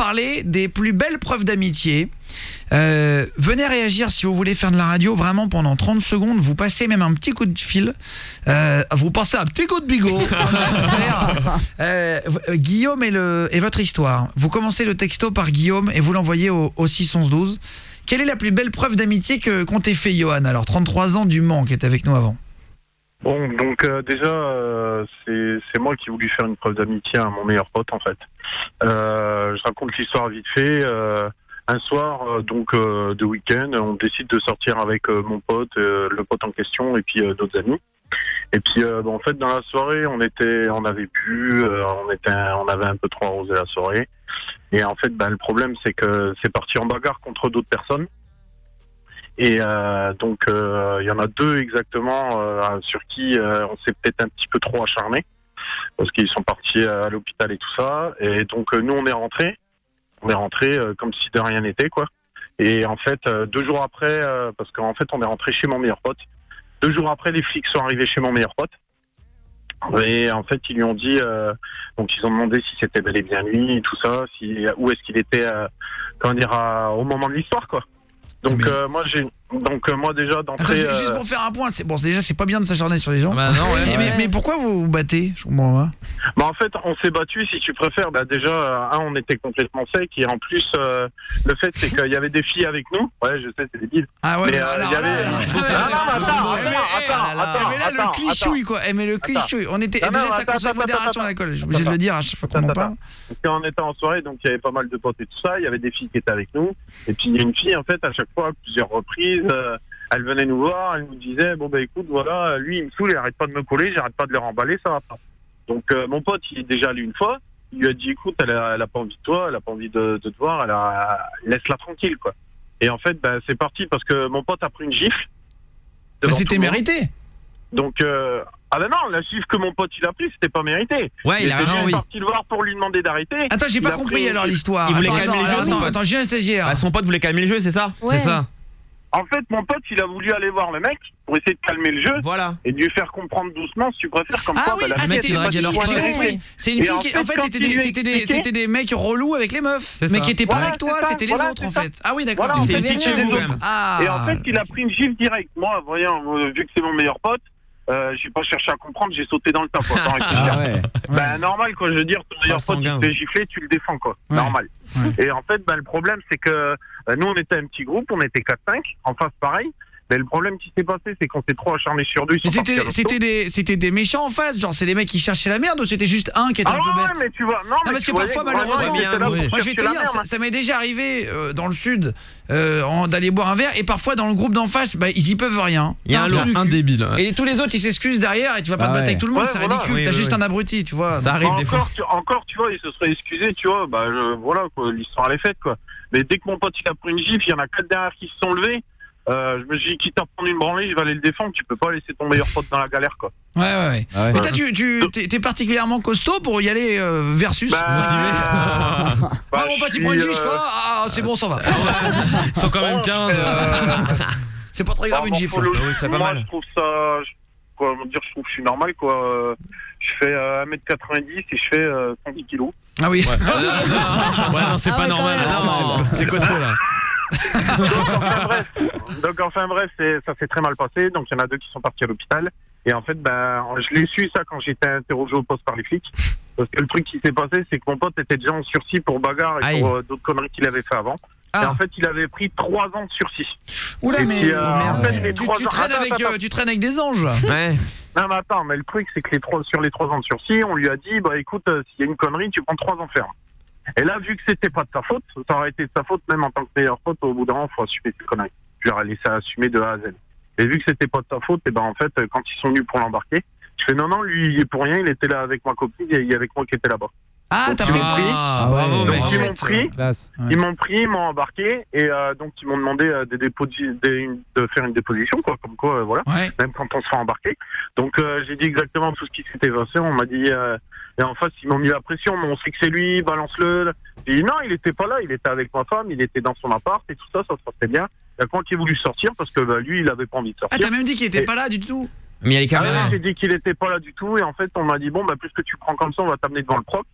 parler des plus belles preuves d'amitié. Venez réagir si vous voulez faire de la radio vraiment pendant 30 secondes. Vous passez même un petit coup de fil. Vous passez un petit coup de bigot. Guillaume et votre histoire. Vous commencez le texto par Guillaume et vous l'envoyez au 61112. Quelle est la plus belle preuve d'amitié qu'on t'ait fait, Johan? Alors, 33 ans du Mans qui est avec nous avant. Bon, donc déjà, c'est moi qui ai voulu faire une preuve d'amitié à mon meilleur pote, en fait. Je raconte l'histoire vite fait. Un soir, de week-end, on décide de sortir avec mon pote, le pote en question, et puis d'autres amis. Et puis, en fait, dans la soirée, on avait bu, on avait un peu trop arrosé la soirée. Et en fait, le problème, c'est que c'est parti en bagarre contre d'autres personnes. Et il y en a deux exactement sur qui on s'est peut-être un petit peu trop acharné parce qu'ils sont partis à l'hôpital et tout ça. Et donc nous on est rentrés comme si de rien n'était quoi. Et en fait 2 jours après, parce qu'en fait on est rentré chez mon meilleur pote. 2 jours après, les flics sont arrivés chez mon meilleur pote. Et en fait ils lui ont dit, donc ils ont demandé si c'était bel et bien lui et tout ça, où est-ce qu'il était, au moment de l'histoire quoi. Donc moi déjà d'entrée. Attends, juste pour faire un point, déjà c'est pas bien de s'acharner sur les gens. Bah non, mais pourquoi vous vous battez? Je comprends pas. En fait, on s'est battu, si tu préfères. Déjà, on était complètement sec et en plus, le fait c'est qu'il y avait des filles avec nous. Ouais, je sais, c'est débile. Ah ouais. Mais Mais là le clichouille quoi. Mais le clichouille. On était déjà ça cause la modération d'alcool. Je suis obligé de le dire à chaque fois qu'on en parle. Quand on était en soirée, donc il y avait pas mal de potes et tout ça. Il y avait des filles qui étaient avec nous. Et puis il y a une fille en fait à chaque fois, à plusieurs reprises. Elle venait nous voir, elle nous disait écoute voilà, lui il me saoule, il arrête pas de me coller, j'arrête pas de le remballer, ça va pas. Donc mon pote il est déjà allé une fois, il lui a dit écoute elle a pas envie de toi, elle a pas envie de te voir, laisse-la tranquille quoi. Et en fait c'est parti parce que mon pote a pris une gifle. C'était mérité. Donc non, la gifle que mon pote il a pris, c'était pas mérité. Ouais, il est parti le voir pour lui demander d'arrêter. Attends, j'ai pas compris alors l'histoire. Il voulait calmer les jeux. Attends, j'ai un stagiaire. Son pote voulait calmer le jeu, c'est ça? Ouais. C'est ça. En fait, mon pote, il a voulu aller voir le mec pour essayer de calmer le jeu. Voilà. Et de lui faire comprendre doucement, si tu préfères, comme quoi, la c'était fille, une fille, j'ai compris. C'est une fille qui, en fait, c'était des mecs relous avec les meufs, mais qui étaient pas avec toi, c'était les autres en fait. Ah oui, d'accord. C'est une fille de chez vous quand même. Et en fait, il a pris une gifle directe. Moi, voyons, vu que c'est mon meilleur pote, j'ai pas cherché à comprendre, j'ai sauté dans le tas. Normal quoi, je veux dire, ton meilleur pote, tu te fais gifler, tu le défends quoi. Normal. Et en fait, le problème, c'est que nous, on était un petit groupe, on était 4-5, en face pareil. Mais le problème qui s'est passé, c'est qu'on s'est trop acharné sur deux. C'était des méchants en face, genre c'est des mecs qui cherchaient la merde ou c'était juste un qui était un peu bête? Mais tu vois, non parce que parfois malheureusement, moi je vais te dire, ça m'est déjà arrivé dans le sud d'aller boire un verre et parfois dans le groupe d'en face, ils y peuvent rien. Il y a un débile. Et tous les autres ils s'excusent derrière et tu vas pas te battre avec tout le monde, c'est ridicule, t'as juste un abruti, tu vois. Ça arrive des fois. Encore, tu vois, ils se seraient excusés, tu vois, voilà quoi, l'histoire elle est faite quoi. Mais dès que mon pote il a pris une gifle, il y en a 4 derrière qui se sont levés. Je me suis dit, quitte à prendre une branlée, je vais aller le défendre. Tu peux pas laisser ton meilleur pote dans la galère, quoi. Ouais. Mais toi, t'es particulièrement costaud pour y aller versus. Mon pote, il prend une gifle, c'est bon, ça va. Ils sont quand même 15. C'est pas très grave une gifle. C'est pas mal. Je trouve ça, je trouve que je suis normal, quoi. Je fais 1m90 et je fais 110 kilos. Ah oui. Ouais, non, c'est pas normal. C'est costaud, là. Donc enfin bref, ça s'est très mal passé. Donc il y en a 2 qui sont partis à l'hôpital. Et en fait, je l'ai su ça quand j'étais interrogé au poste par les flics. Parce que le truc qui s'est passé, c'est que mon pote était déjà en sursis pour bagarre et pour d'autres conneries qu'il avait fait avant. Et en fait, il avait pris 3 ans de sursis. Oula, mais tu traînes avec des anges. Ouais. Non mais attends, mais le truc c'est que sur les 3 ans de sursis, on lui a dit écoute, s'il y a une connerie, tu prends 3 ans ferme. Et là, vu que c'était pas de sa faute, ça aurait été de sa faute, même en tant que meilleur pote, au bout d'un moment, il faut assumer ses conneries. Je leur ai laissé assumer de A à Z. Et vu que c'était pas de sa faute, et en fait, quand ils sont venus pour l'embarquer, je fais non, lui, il est pour rien, il était là avec ma copine et il y avait moi qui était là-bas. Ah, t'as pris. Bravo, mec. Ils m'ont pris, ils m'ont embarqué, et donc ils m'ont demandé de faire une déposition, quoi, comme quoi, voilà, même quand on se fait embarquer. Donc j'ai dit exactement tout ce qui s'était passé, on m'a dit... Et en face, ils m'ont mis la pression, mais on sait que c'est lui, balance-le. J'ai dit non, il était pas là, il était avec ma femme, il était dans son appart et tout ça, ça se passait bien. Il y a quand il a voulu sortir parce que lui, il avait pas envie de sortir. Ah, t'as même dit qu'il était pas là du tout? Mais il y a les caméras. J'ai dit qu'il était pas là du tout et en fait, on m'a dit bon, plus que tu prends comme ça, on va t'amener devant le proc.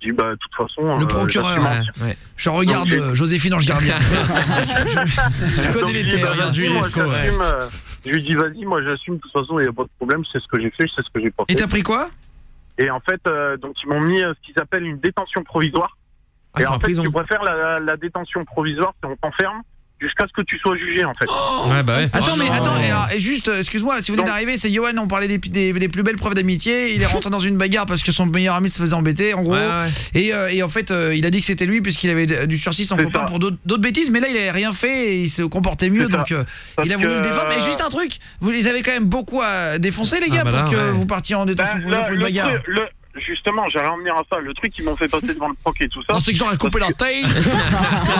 Je dis bah de toute façon. Le procureur. j'assume. Ouais. Je regarde Donc, Joséphine Ange Gardien. je Donc, connais je les dis, bah, termes. vas-y, moi, Juliesco, ouais. j'assume, je lui dis vas-y, moi j'assume, de toute façon il n'y a pas de problème, c'est ce que j'ai fait, je sais ce que j'ai pas Et fait. t'as pris quoi? Et en fait, donc ils m'ont mis ce qu'ils appellent une détention provisoire. Ah, Et c'est en en fait, prison. tu préfères la détention provisoire, c'est on t'enferme jusqu'à ce que tu sois jugé en fait. Ouais, bah ouais. Attends, mais non. attends, et juste, excuse-moi, si vous venez Donc- d'arriver, c'est Johan, on parlait des plus belles preuves d'amitié. Il est rentré dans une bagarre parce que son meilleur ami se faisait embêter, en gros. Ouais, ouais. Et en fait, il a dit que c'était lui puisqu'il avait dû sursis son C'est copain ça. pour d'autres bêtises, mais là, il avait rien fait et il se comportait mieux, C'est ça. donc Parce il a voulu que- le défendre. Mais juste un truc, vous les avez quand même beaucoup à défoncer, les gars, Ah, bah là, pour que ouais. vous partiez en détention Ben, provisoire pour une bagarre. Justement, j'allais en venir à ça. Le truc qu'ils m'ont fait passer devant le proc et tout ça. Non, c'est que genre, elle a coupé la tête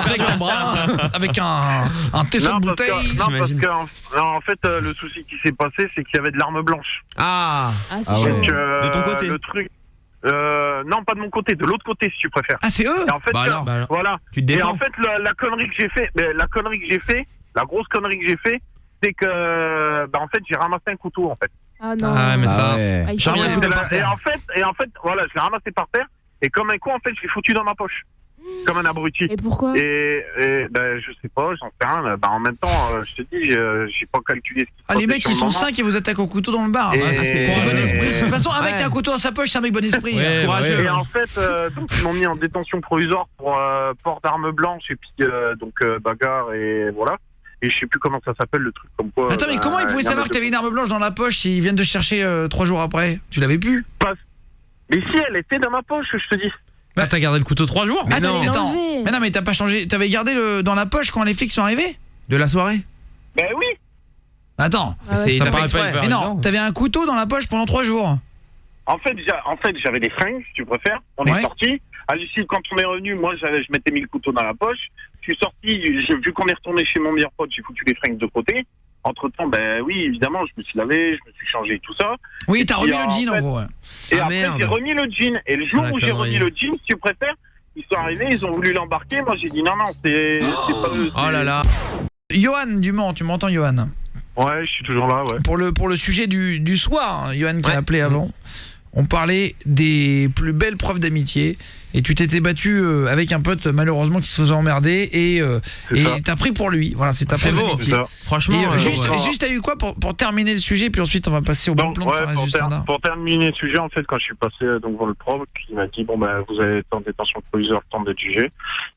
avec un bras, avec un tesson de parce que- bouteille. non, parce t'imagines. que en fait, le souci qui s'est passé, c'est qu'il y avait de l'arme blanche. Ah, Ah, c'est Ah ouais. chaud. Donc, De ton côté. Le truc. Non, pas de mon côté, de l'autre côté, si tu préfères. Ah, c'est eux? Et en fait, Bah alors. voilà. tu te Et défends. en fait, la connerie que j'ai fait, la grosse connerie que j'ai fait, c'est que, en fait, j'ai ramassé un couteau, en fait. Ah non. Ah, mais ça. Ah ouais. Ah, il J'ai faut rien bien. écouté. Et en fait, voilà, je l'ai ramassé par terre, et comme un con, en fait, je l'ai foutu dans ma poche. Comme un abruti. Et pourquoi? Et je sais pas, j'en sais rien. En même temps, je te dis, j'ai pas calculé ce qui se Ah, les passait mecs, sur ils le sont moment. 5 et vous attaquent au couteau dans le bar. Et- Ça, c'est et- bon esprit. De toute façon, un mec Ouais. qui a un couteau dans sa poche, c'est un mec bon esprit. Ouais, Courageux. Et en fait, donc ils m'ont mis en détention provisoire pour port d'armes blanches et puis bagarre et voilà. Et je sais plus comment ça s'appelle le truc comme quoi. Attends, mais comment ils pouvaient il y en a savoir que deux. t'avais une arme blanche dans la poche s'ils viennent de chercher 3 jours après? Tu l'avais pu? Mais si elle était dans ma poche, je te dis. Ah, t'as gardé le couteau 3 jours? Ah, non. attends. L'enlever. Mais non, mais t'as pas changé. T'avais gardé dans la poche quand les flics sont arrivés? De la soirée? Ben oui. Attends. Ah ouais. C'est Ça ça paraît paraît pas exprès. hyper Mais non, évident. t'avais un couteau dans la poche pendant 3 jours. En fait, j'avais des fringues, si tu préfères. On Ouais. est sortis. À l'issue, quand on est revenu, moi, je m'étais mis le couteau dans la poche. Je suis sorti. J'ai vu qu'on est retourné chez mon meilleur pote. J'ai foutu les fringues de côté. Entre-temps, ben oui, évidemment, je me suis lavé, je me suis changé tout ça. Oui, t'as remis puis, le jean en en fait- gros. Ouais. Et Ah, après, merde. j'ai remis le jean. Et le jour Ah, la où j'ai connerie. remis le jean, si tu préfères, ils sont arrivés, ils ont voulu l'embarquer. Moi, j'ai dit non, c'est pas eux. Oh là là. Johan du Mans, tu m'entends, Johan? Ouais, je suis toujours là, ouais. Pour le sujet du soir, hein, Johan qui a Ouais. appelé avant, on parlait des plus belles preuves d'amitié. Et tu t'étais battu avec un pote malheureusement qui se faisait emmerder et C'est ça. t'as pris pour lui. Voilà, c'est ta C'est preuve beau. d'amitié. C'est ça. Franchement, Et juste, ouais. juste t'as eu quoi pour terminer le sujet, puis ensuite on va passer au bon Donc, plan de ouais, Fares du standard. pour terminer le sujet, en fait, quand je suis passé donc, devant le proc, il m'a dit bon ben vous avez tant de détention provisoire, tant d'être jugé.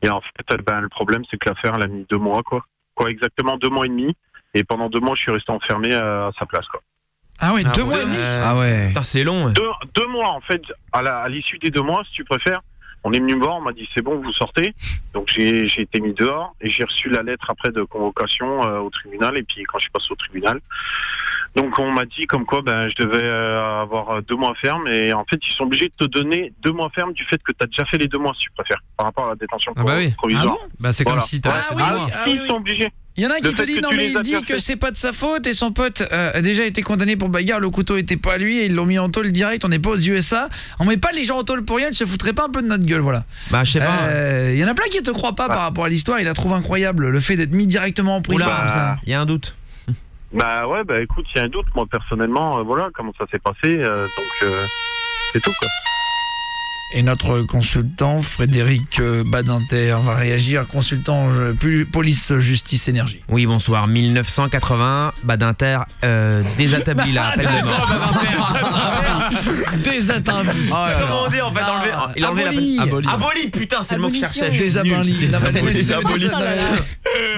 Et en fait, le problème c'est que l'affaire elle a mis 2 mois quoi exactement 2 mois et demi. Et pendant 2 mois, je suis resté enfermé à sa place quoi. Ah ouais, Ah 2 ouais. mois et demi. Ah ouais. Putain, c'est long. Ouais. 2 mois en fait, à l'issue des 2 mois, si tu préfères. On est venu me voir, on m'a dit c'est bon, vous sortez. Donc j'ai été mis dehors et j'ai reçu la lettre après de convocation au tribunal. Et puis quand je suis passé au tribunal, donc on m'a dit comme quoi je devais avoir 2 mois ferme. Et en fait ils sont obligés de te donner 2 mois ferme du fait que tu as déjà fait les 2 mois si tu préfères, par rapport à la détention Ah bah oui. Ah provisoire. bon? Bah, c'est Voilà. comme si t'avais Ah fait oui, des oui. mois. Ah Ils oui. sont obligés. Il y en a un qui Le te fait dit que non tu mais les il as dit déjà que fait. c'est pas de sa faute et son pote a déjà été condamné pour bagarre, le couteau était pas à lui et ils l'ont mis en tôle direct, on n'est pas aux USA. On met pas les gens en tôle pour rien, ils se foutraient pas un peu de notre gueule, voilà. Bah, je sais pas. Il y en a plein qui te croient pas par rapport à l'histoire, il la trouve incroyable le fait d'être mis directement en prison Oula. comme ça. Il y a un doute. Bah ouais, écoute, il y a un doute, moi personnellement, voilà comment ça s'est passé, donc c'est tout quoi. Et notre consultant Frédéric Badinter va réagir, consultant police justice énergie. Oui, bonsoir. 1980, Badinter désatabli la peine de mort. Désatabli. Comment on dit en fait enlever, il a enlevé la Aboli. peine. Aboli, putain, c'est le mot que je Abolition. cherchais. Désaboli. Désaboli. Désaboli.